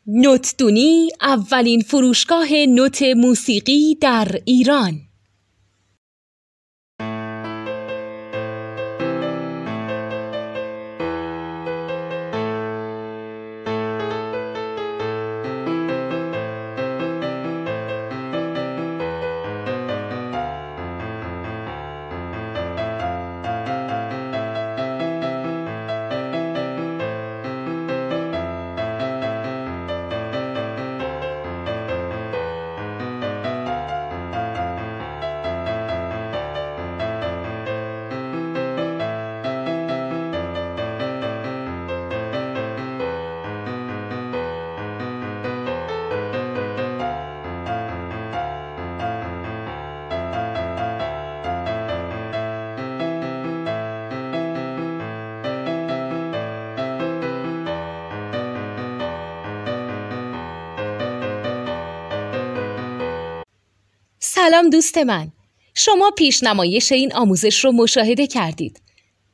نوتدونی اولین فروشگاه نوت موسیقی در ایران. سلام دوست من، شما پیشنمایش این آموزش رو مشاهده کردید.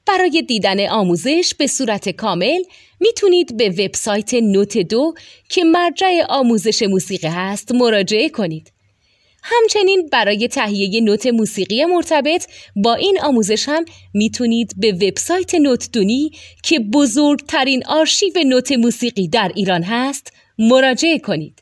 برای دیدن آموزش به صورت کامل میتونید به وبسایت نوت 2 که مرجع آموزش موسیقی هست مراجعه کنید. همچنین برای تهیه نوت موسیقی مرتبط با این آموزش هم میتونید به وبسایت نوتدونی که بزرگترین آرشیو نوت موسیقی در ایران هست مراجعه کنید.